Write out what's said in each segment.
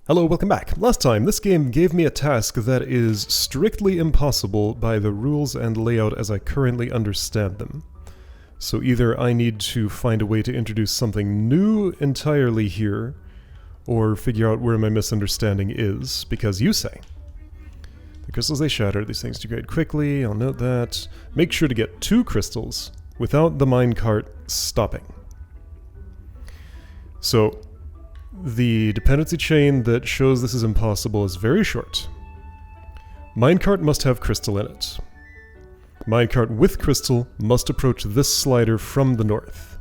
Hello, welcome back. Last time, this game gave me a task that is strictly impossible by the rules and layout as I currently understand them. So either I need to find a way to introduce something new entirely here, or figure out where my misunderstanding is, because you say. The crystals they shatter, these things degrade quickly, I'll note that. Make sure to get 2 crystals without the minecart stopping. So, the dependency chain that shows this is impossible is very short. Minecart must have crystal in it. Minecart with crystal must approach this slider from the north.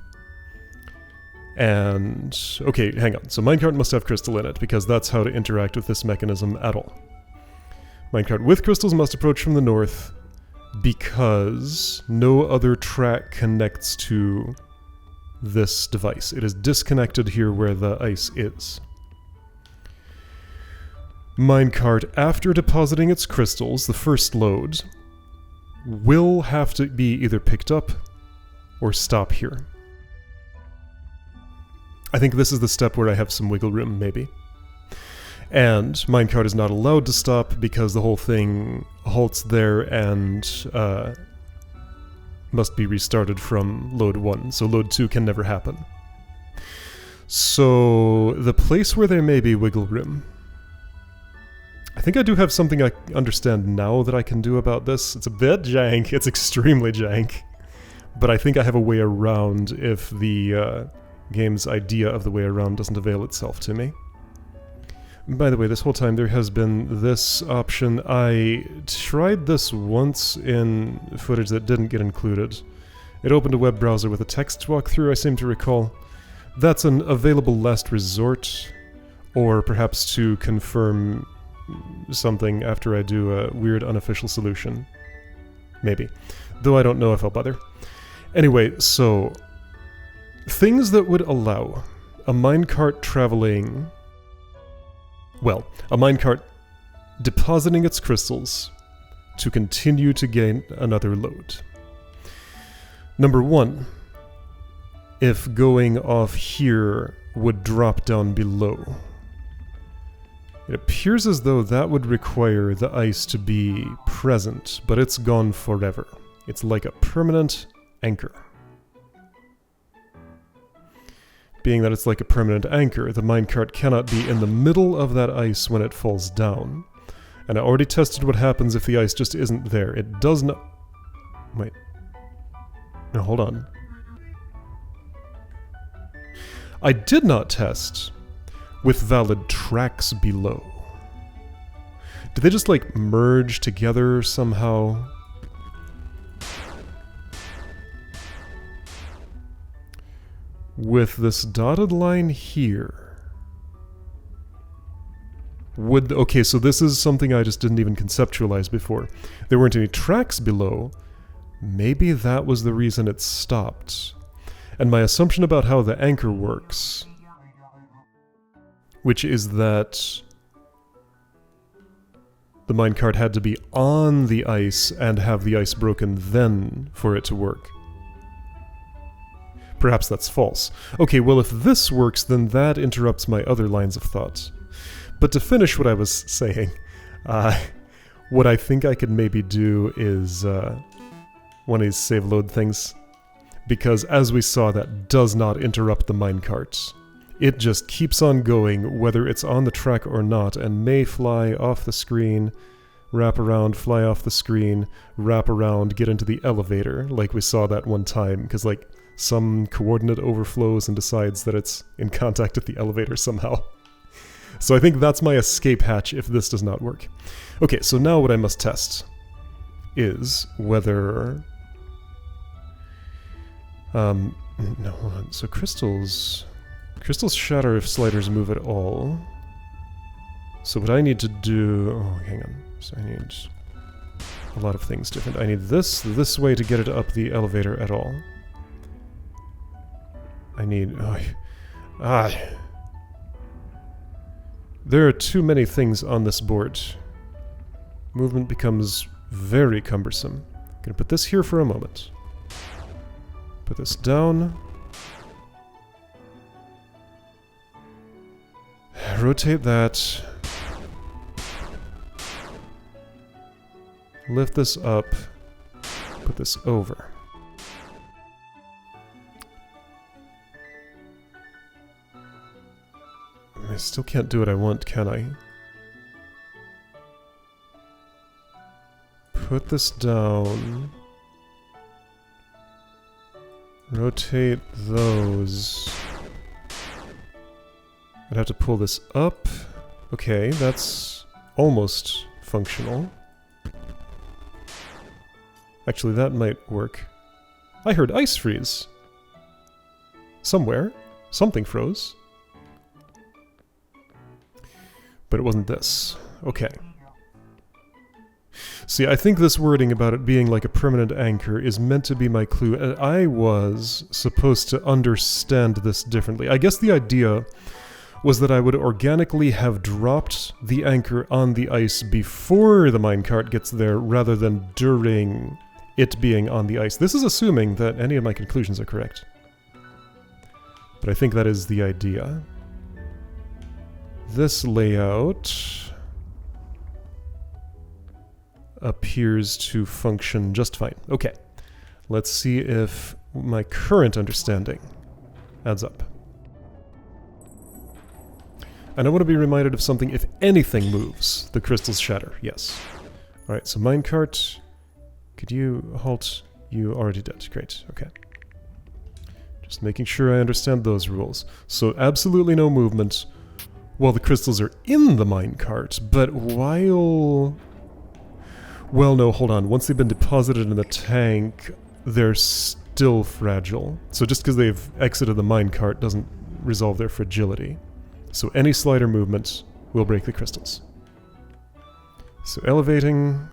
And, okay, hang on. So minecart must have crystal in it, because that's how to interact with this mechanism at all. Minecart with crystals must approach from the north, because no other track connects to this device. It is disconnected here where the ice is. Minecart, after depositing its crystals, the first load, will have to be either picked up or stop here. I think this is the step where I have some wiggle room, maybe. And minecart is not allowed to stop because the whole thing halts there and must be restarted from load 1, so load 2 can never happen. So, the place where there may be wiggle room. I think I do have something I understand now that I can do about this. It's a bit jank, it's extremely jank. But I think I have a way around if the game's idea of the way around doesn't avail itself to me. By the way, this whole time there has been this option. I tried this once in footage that didn't get included. It opened a web browser with a text walkthrough, I seem to recall. That's an available last resort, or perhaps to confirm something after I do a weird unofficial solution. Maybe. Though I don't know if I'll bother. Anyway, so things that would allow a minecart traveling... Well, a minecart depositing its crystals to continue to gain another load. Number 1, if going off here would drop down below. It appears as though that would require the ice to be present, but it's gone forever. It's like a permanent anchor. Being that it's like a permanent anchor, the minecart cannot be in the middle of that ice when it falls down. And I already tested what happens if the ice just isn't there. It does not... Wait. No, hold on. I did not test with valid tracks below. Did they just, like, merge together somehow? With this dotted line here, would... Okay, so this is something I just didn't even conceptualize before. There weren't any tracks below. Maybe that was the reason it stopped. And my assumption about how the anchor works, which is that the minecart had to be on the ice and have the ice broken then for it to work. Perhaps that's false. Okay, well if this works, then that interrupts my other lines of thought. But to finish what I was saying, what I think I could maybe do is one of these save load things. Because as we saw, that does not interrupt the minecart. It just keeps on going, whether it's on the track or not, and may fly off the screen, wrap around, fly off the screen, wrap around, get into the elevator, like we saw that one time, because like, some coordinate overflows and decides that it's in contact with the elevator somehow. So I think that's my escape hatch if this does not work. Okay, so now what I must test is whether... no, hold on. So crystals shatter if sliders move at all. So what I need to do... Oh, hang on. So I need a lot of things different. I need this way to get it up the elevator at all. I need... There are too many things on this board. Movement becomes very cumbersome. I'm gonna put this here for a moment. Put this down. rotate that. Lift this up. Put this over. I still can't do what I want, can I? Put this down. Rotate those. I'd have to pull this up. Okay, that's almost functional. Actually, that might work. I heard ice freeze. Somewhere. Something froze. But it wasn't this. Okay. See, I think this wording about it being like a permanent anchor is meant to be my clue, and I was supposed to understand this differently. I guess the idea was that I would organically have dropped the anchor on the ice before the minecart gets there, rather than during it being on the ice. This is assuming that any of my conclusions are correct. But I think that is the idea. This layout appears to function just fine. Okay, let's see if my current understanding adds up. And I want to be reminded of something. If anything moves, the crystals shatter. Yes. Alright, so minecart, could you halt? You already did. Great, okay. Just making sure I understand those rules. So absolutely no movement while the crystals are in the minecart, but while... Well, no, hold on. Once they've been deposited in the tank, they're still fragile. So just because they've exited the minecart doesn't resolve their fragility. So any slider movement will break the crystals. So elevating.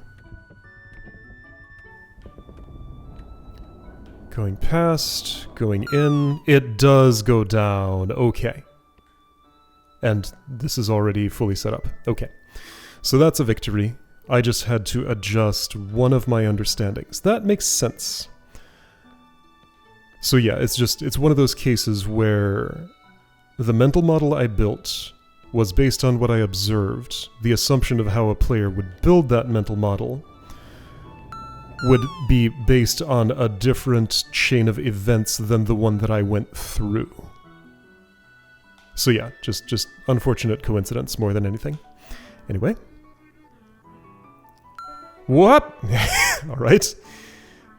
Going past, going in. It does go down. Okay. And this is already fully set up. Okay. So that's a victory. I just had to adjust one of my understandings. That makes sense. So yeah, it's one of those cases where the mental model I built was based on what I observed. The assumption of how a player would build that mental model would be based on a different chain of events than the one that I went through. So yeah, just unfortunate coincidence more than anything. Anyway. What? Alright.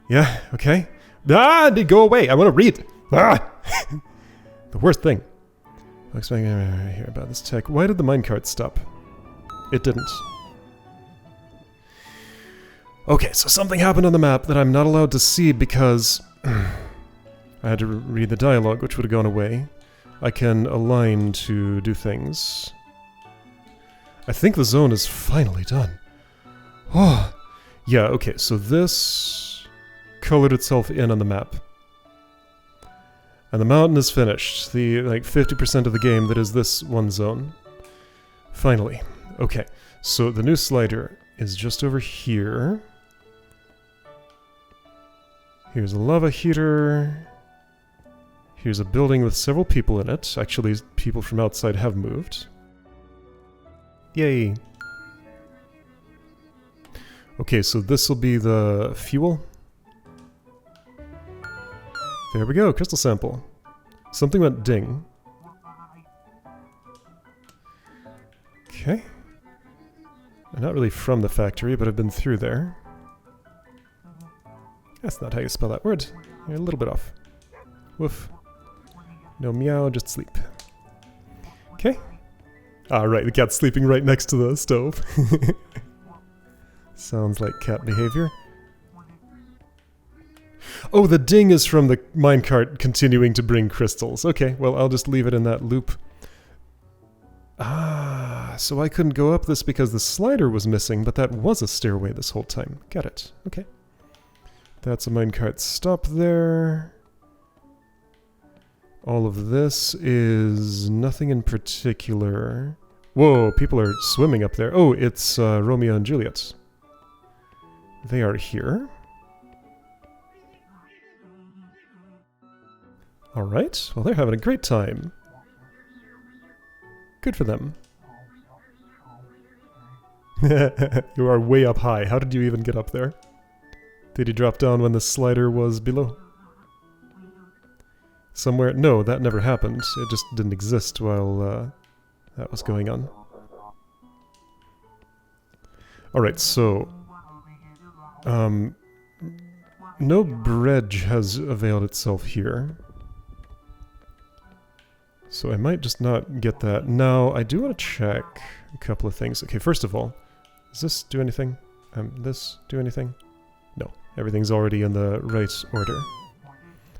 Yeah, okay. Ah, go away. I want to read. Ah! The worst thing. I'm expecting to hear about this tech. Why did the minecart stop? It didn't. Okay, so something happened on the map that I'm not allowed to see because I had to read the dialogue, which would have gone away. I can align to do things. I think the zone is finally done. Oh, yeah, okay, so this colored itself in on the map. And the mountain is finished. The, 50% of the game that is this one zone. Finally. Okay, so the new slider is just over here. Here's a lava heater. Here's a building with several people in it. Actually, people from outside have moved. Yay! Okay, so this will be the fuel. There we go, crystal sample. Something went ding. Okay. I'm not really from the factory, but I've been through there. That's not how you spell that word. You're a little bit off. Woof. No meow, just sleep. Okay. Ah, right, the cat's sleeping right next to the stove. Sounds like cat behavior. Oh, the ding is from the minecart continuing to bring crystals. Okay, well, I'll just leave it in that loop. Ah, so I couldn't go up this because the slider was missing, but that was a stairway this whole time. Got it. Okay. That's a minecart stop there. All of this is nothing in particular. Whoa, people are swimming up there. Oh, it's Romeo and Juliet. They are here. Alright, well they're having a great time. Good for them. You are way up high. How did you even get up there? Did you drop down when the slider was below? Somewhere? No, that never happened. It just didn't exist while that was going on. Alright, so... no bridge has availed itself here. So I might just not get that. Now, I do want to check a couple of things. Okay, first of all, does this do anything? This do anything? No, everything's already in the right order.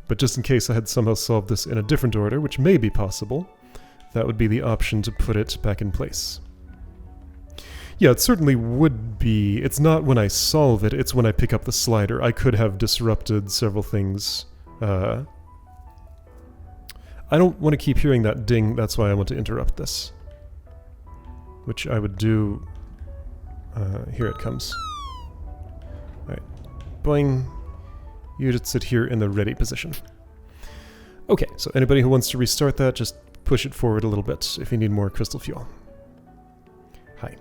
But just in case I had somehow solved this in a different order, which may be possible, that would be the option to put it back in place. Yeah, it certainly would be. It's not when I solve it, it's when I pick up the slider. I could have disrupted several things. I don't want to keep hearing that ding, that's why I want to interrupt this. Which I would do... here it comes. Alright. Boing. You just sit here in the ready position. Okay, so anybody who wants to restart that, just push it forward a little bit if you need more crystal fuel. Hi.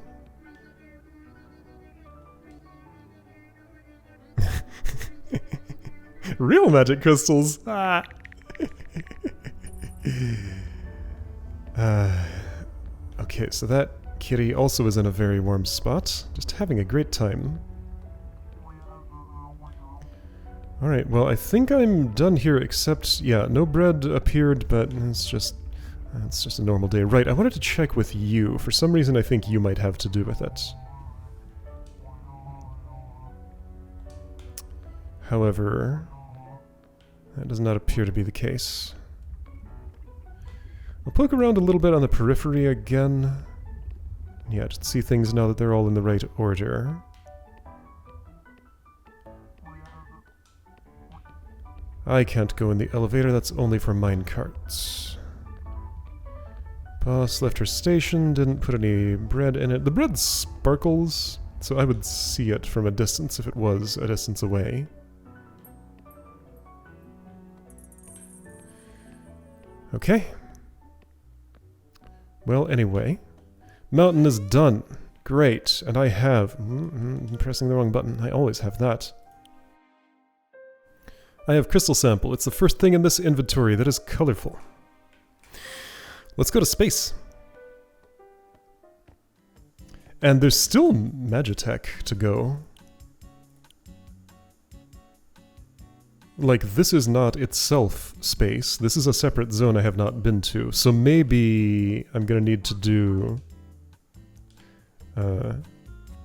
Real magic crystals! Ah! Okay, so that kitty also is in a very warm spot, just having a great time. Alright, well I think I'm done here except, yeah, no bread appeared, but it's just a normal day. Right, I wanted to check with you. For some reason I think you might have to do with it. However, that does not appear to be the case. I'll poke around a little bit on the periphery again. Yeah, just see things now that they're all in the right order. I can't go in the elevator, that's only for minecarts. Boss left her station, didn't put any bread in it. The bread sparkles, so I would see it from a distance if it was a distance away. Okay. Well, anyway. Mountain is done. Great. And I have... I'm pressing the wrong button. I always have that. I have crystal sample. It's the first thing in this inventory that is colorful. Let's go to space. And there's still Magitech to go. Like, this is not itself space. This is a separate zone I have not been to. So maybe I'm gonna need to do...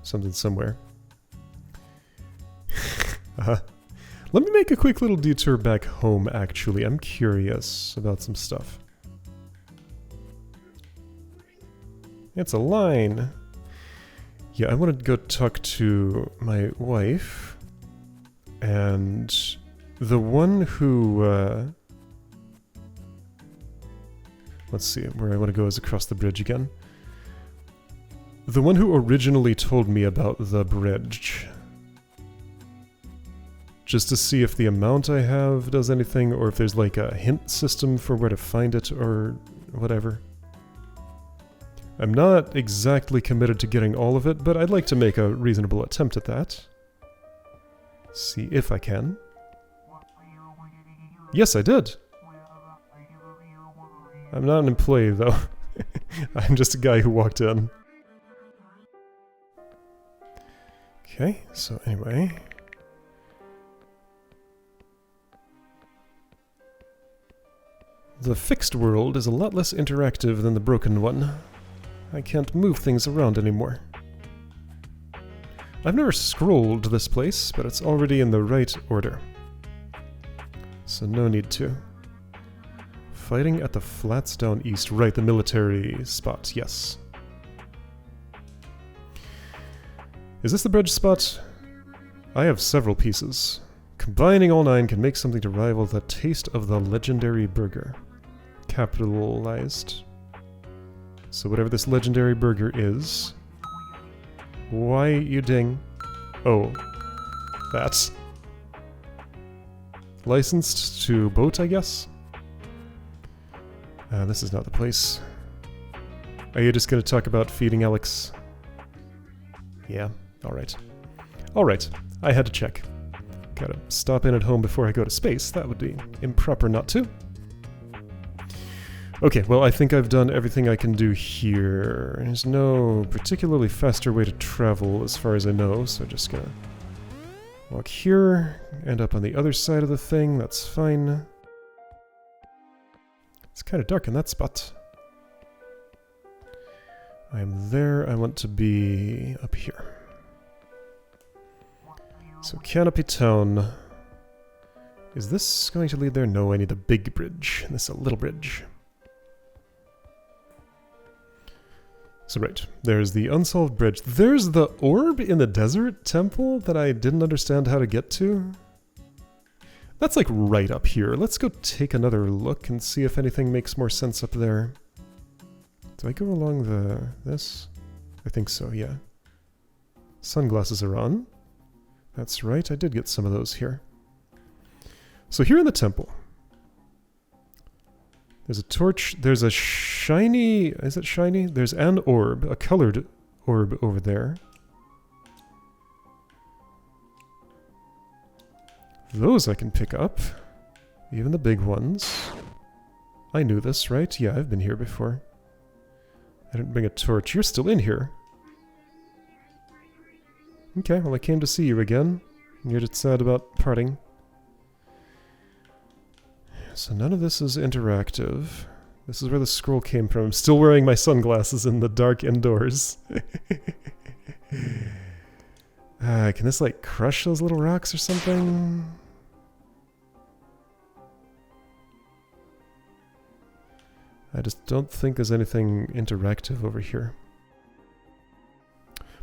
something somewhere. Let me make a quick little detour back home, actually. I'm curious about some stuff. It's a line. Yeah, I want to go talk to my wife. And the one who... let's see, where I want to go is across the bridge again. The one who originally told me about the bridge. Just to see if the amount I have does anything, or if there's like a hint system for where to find it, or whatever. I'm not exactly committed to getting all of it, but I'd like to make a reasonable attempt at that. See if I can. Yes, I did! I'm not an employee, though. I'm just a guy who walked in. Okay, so anyway... The fixed world is a lot less interactive than the broken one. I can't move things around anymore. I've never scrolled this place, but it's already in the right order. So no need to. Fighting at the flats down east. Right, the military spot, yes. Is this the bridge spot? I have several pieces. Combining all 9 can make something to rival the taste of the legendary burger. Capitalized. So whatever this legendary burger is... Why you ding? Oh. That's... Licensed to boat, I guess? This is not the place. Are you just gonna talk about feeding Alex? Yeah, alright. Alright, I had to check. Gotta stop in at home before I go to space. That would be improper not to. Okay, well, I think I've done everything I can do here. There's no particularly faster way to travel as far as I know, so just gonna walk here, end up on the other side of the thing, that's fine. It's kind of dark in that spot. I'm there, I want to be up here. So Canopy Town. Is this going to lead there? No, I need the big bridge. This is a little bridge. So right, there's the unsolved bridge. There's the orb in the desert temple that I didn't understand how to get to. That's like right up here. Let's go take another look and see if anything makes more sense up there. Do I go along this? I think so, yeah. Sunglasses are on. That's right, I did get some of those here. So here in the temple, there's a torch, there's a shiny, is it shiny? There's an orb, a colored orb over there. Those I can pick up, even the big ones. I knew this, right? Yeah, I've been here before. I didn't bring a torch. You're still in here. Okay, well I came to see you again. You're just sad about parting. So none of this is interactive. This is where the scroll came from. I'm still wearing my sunglasses in the dark indoors. Can this like crush those little rocks or something? I just don't think there's anything interactive over here.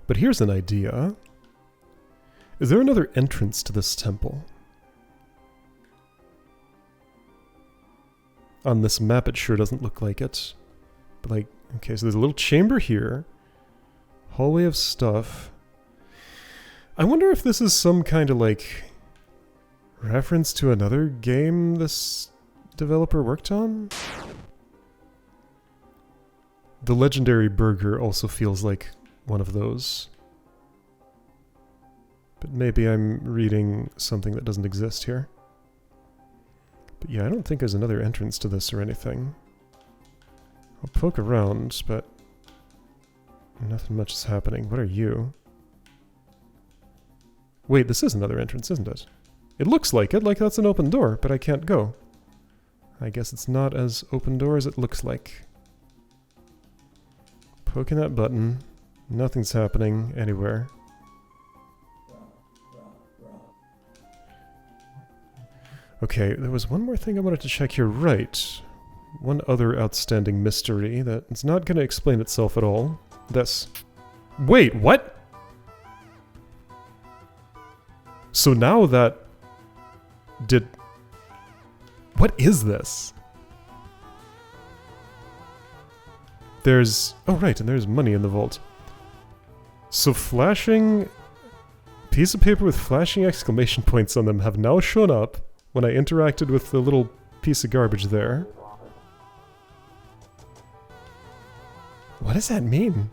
But here's an idea. Is there another entrance to this temple? On this map it sure doesn't look like it. But like, okay, so there's a little chamber here. Hallway of stuff. I wonder if this is some kind of like reference to another game this developer worked on? The legendary burger also feels like one of those. But maybe I'm reading something that doesn't exist here. But yeah, I don't think there's another entrance to this or anything. I'll poke around, but nothing much is happening. What are you? Wait, this is another entrance, isn't it? It looks like it, like that's an open door, but I can't go. I guess it's not as open door as it looks like. Poking that button. Nothing's happening anywhere. Okay, there was one more thing I wanted to check here. Right. One other outstanding mystery that it's not going to explain itself at all. This. Wait, what? So now that... did... What is this? There's... Oh, right, and there's money in the vault. So flashing... piece of paper with flashing exclamation points on them have now shown up when I interacted with the little piece of garbage there. What does that mean?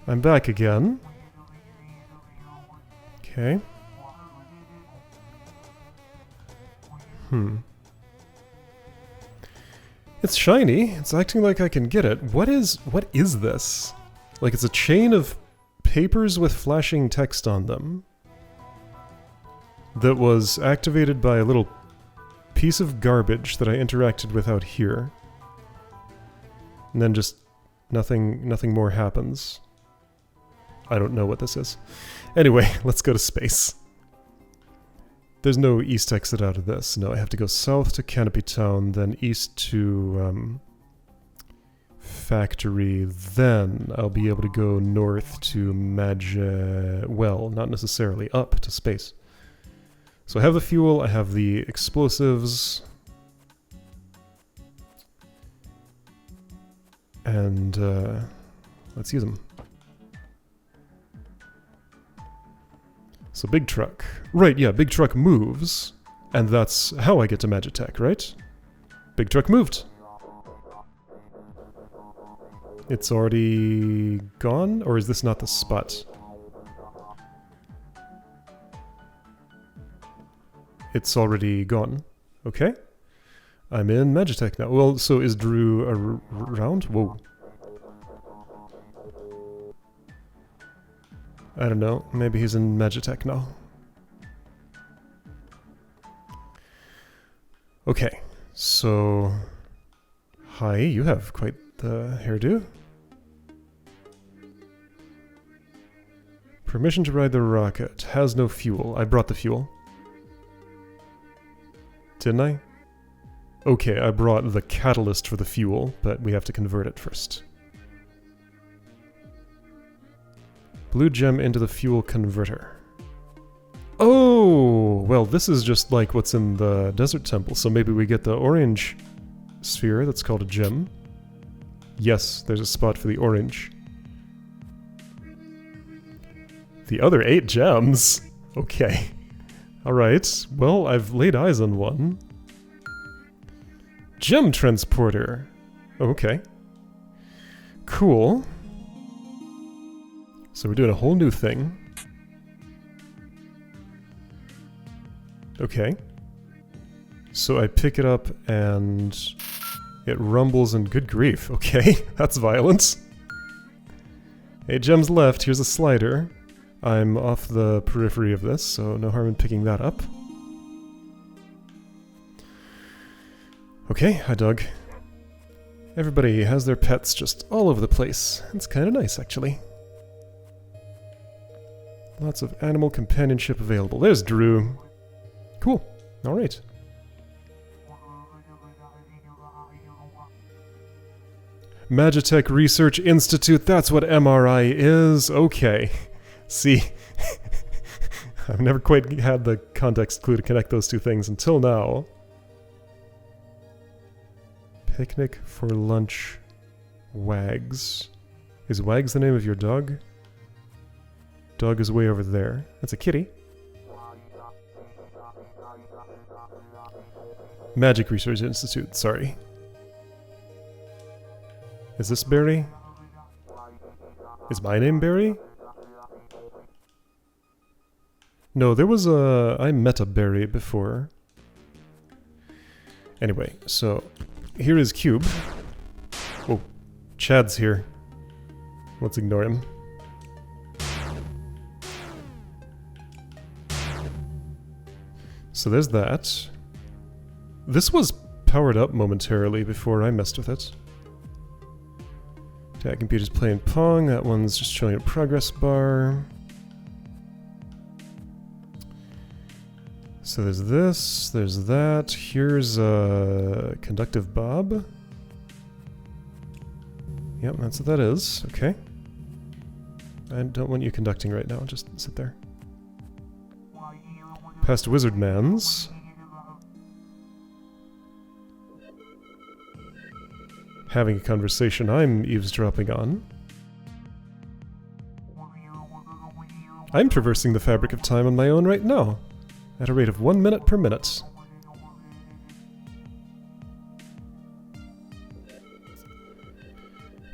I'm back again. Okay. It's shiny. It's acting like I can get it. What is this? Like it's a chain of papers with flashing text on them that was activated by a little piece of garbage that I interacted with out here. And then just nothing more happens. I don't know what this is. Anyway, let's go to space. There's no east exit out of this. No, I have to go south to Canopy Town, then east to Factory, then I'll be able to go north to well, not necessarily, up to space. So I have the fuel, I have the explosives, and let's use them. So big truck. Right, yeah, big truck moves. And that's how I get to Magitech, right? Big truck moved. It's already gone? Or is this not the spot? It's already gone. Okay. I'm in Magitech now. Well, so is Drew around? Whoa. I don't know. Maybe he's in Magitech now. Okay. So... Hi, you have quite the hairdo. Permission to ride the rocket. Has no fuel. I brought the fuel. Didn't I? Okay, I brought the catalyst for the fuel, but we have to convert it first. Blue gem into the fuel converter. Oh! Well, this is just like what's in the desert temple, so maybe we get the orange sphere that's called a gem. Yes, there's a spot for the orange. The other 8 gems? Okay. Alright, well, I've laid eyes on one. Gem transporter! Okay. Cool. So we're doing a whole new thing. Okay. So I pick it up and it rumbles and good grief. Okay, that's violence. 8 gems left, here's a slider. I'm off the periphery of this, so no harm in picking that up. Okay, hi Doug. Everybody has their pets just all over the place. It's kind of nice, actually. Lots of animal companionship available. There's Drew. Cool. Alright. Magitech Research Institute, that's what MRI is. Okay. See, I've never quite had the context clue to connect those two things until now. Picnic for lunch, Wags. Is Wags the name of your dog? Dog is way over there. That's a kitty. Magic Research Institute, sorry. Is this Barry? Is my name Barry? No, there was a... I met a Barry before. Anyway, so... Here is Cube. Oh, Chad's here. Let's ignore him. So there's that. This was powered up momentarily before I messed with it. That computer's playing Pong. That one's just showing a progress bar. So there's that. Here's a conductive bob. Yep, that's what that is. Okay. I don't want you conducting right now. Just sit there. Past Wizard Man's. Having a conversation I'm eavesdropping on. I'm traversing the fabric of time on my own right now, at a rate of 1 minute per minute.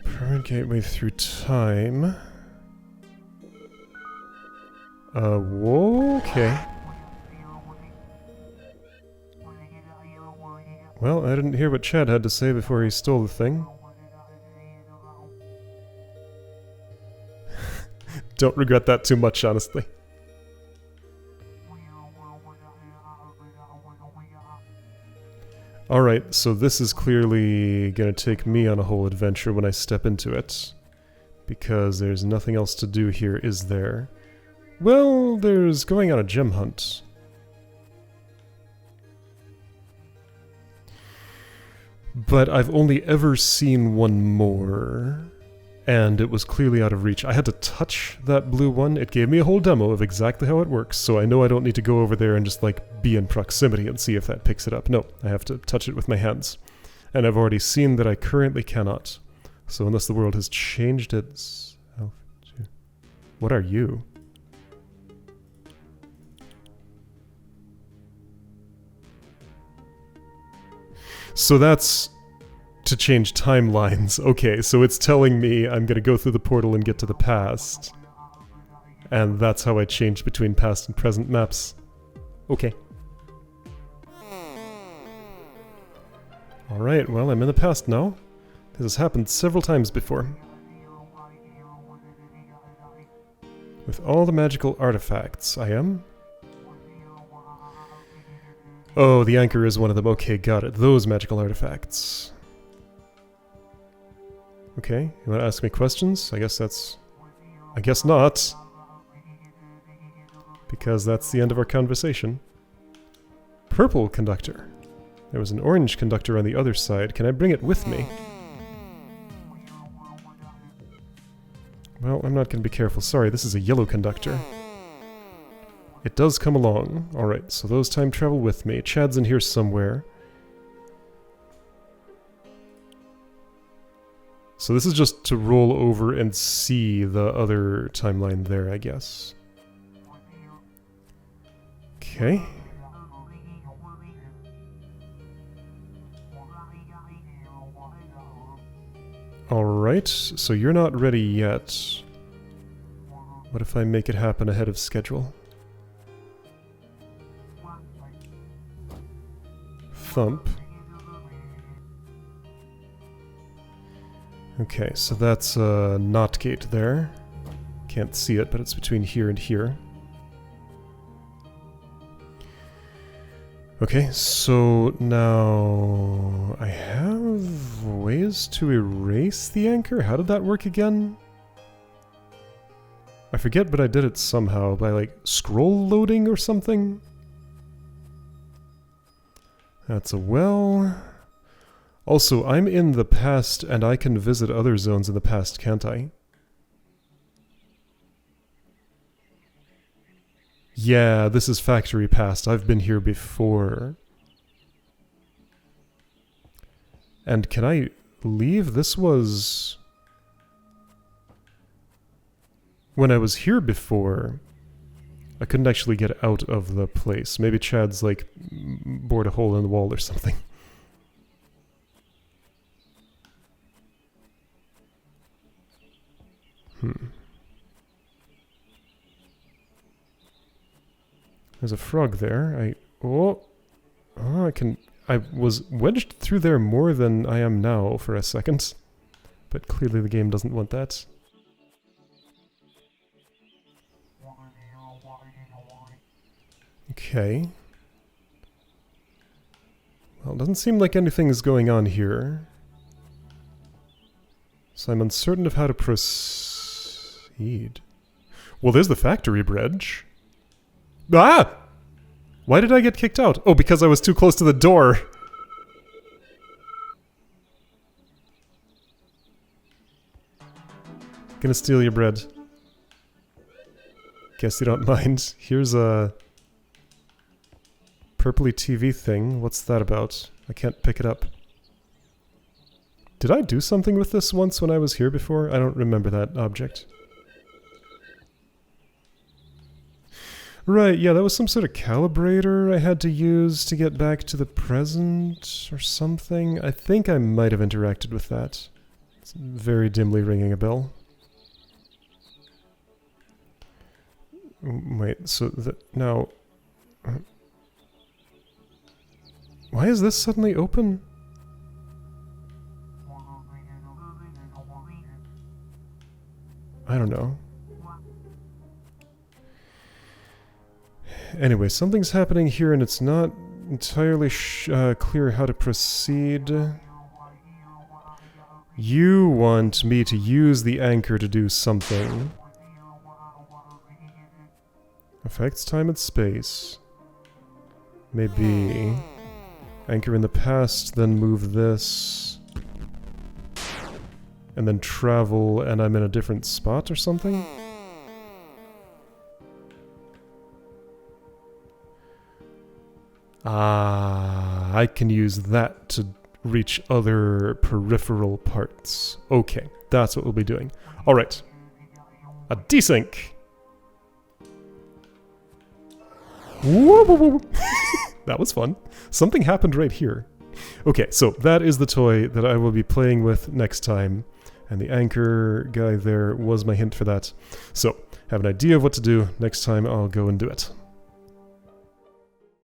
Permanent gateway through time. Whoa, okay. Well, I didn't hear what Chad had to say before he stole the thing. Don't regret that too much, honestly. Alright, so this is clearly gonna take me on a whole adventure when I step into it. Because there's nothing else to do here, is there? Well, there's going on a gem hunt. But I've only ever seen one more, and it was clearly out of reach. I had to touch that blue one. It gave me a whole demo of exactly how it works, so I know I don't need to go over there and just like be in proximity and see if that picks it up. No, I have to touch it with my hands. And I've already seen that I currently cannot. So unless the world has changed its... What are you? So that's to change timelines. Okay, so it's telling me I'm gonna go through the portal and get to the past. And that's how I change between past and present maps. Okay. Alright, well, I'm in the past now. This has happened several times before. With all the magical artifacts, I am? Oh, the anchor is one of them. Okay, got it. Those magical artifacts. Okay, you wanna ask me questions? I guess not. Because that's the end of our conversation. Purple conductor. There was an orange conductor on the other side. Can I bring it with me? Well, I'm not going to be careful. Sorry, this is a yellow conductor. It does come along. Alright, so those time travel with me. Chad's in here somewhere. So this is just to roll over and see the other timeline there, I guess. Okay. Alright, so you're not ready yet. What if I make it happen ahead of schedule? Thump. Okay, so that's a NOT gate there. Can't see it, but it's between here and here. Okay, so now I have ways to erase the anchor? How did that work again? I forget, but I did it somehow by like scroll loading or something. That's a well. Also, I'm in the past and I can visit other zones in the past, can't I? Yeah, this is factory past. I've been here before. And can I leave? This was... when I was here before, I couldn't actually get out of the place. Maybe Chad's, like, bored a hole in the wall or something. There's a frog there. I was wedged through there more than I am now for a second. But clearly the game doesn't want that. Okay. Well, it doesn't seem like anything is going on here. So I'm uncertain of how to proceed. Well, there's the factory bridge. Ah! Why did I get kicked out? Oh, because I was too close to the door. Gonna steal your bread. Guess you don't mind. Here's a purpley TV thing. What's that about? I can't pick it up. Did I do something with this once when I was here before? I don't remember that object. Right, yeah, that was some sort of calibrator I had to use to get back to the present or something. I think I might have interacted with that. It's very dimly ringing a bell. Wait, so now... why is this suddenly open? I don't know. Anyway, something's happening here and it's not entirely clear how to proceed. You want me to use the anchor to do something. Affects time and space. Maybe. Anchor in the past, then move this. And then travel, and I'm in a different spot or something? Ah, I can use that to reach other peripheral parts. Okay, that's what we'll be doing. Alright. A desync! Whoa, whoa, whoa. That was fun. Something happened right here. Okay, so that is the toy that I will be playing with next time. And the anchor guy there was my hint for that. So, have an idea of what to do. Next time I'll go and do it.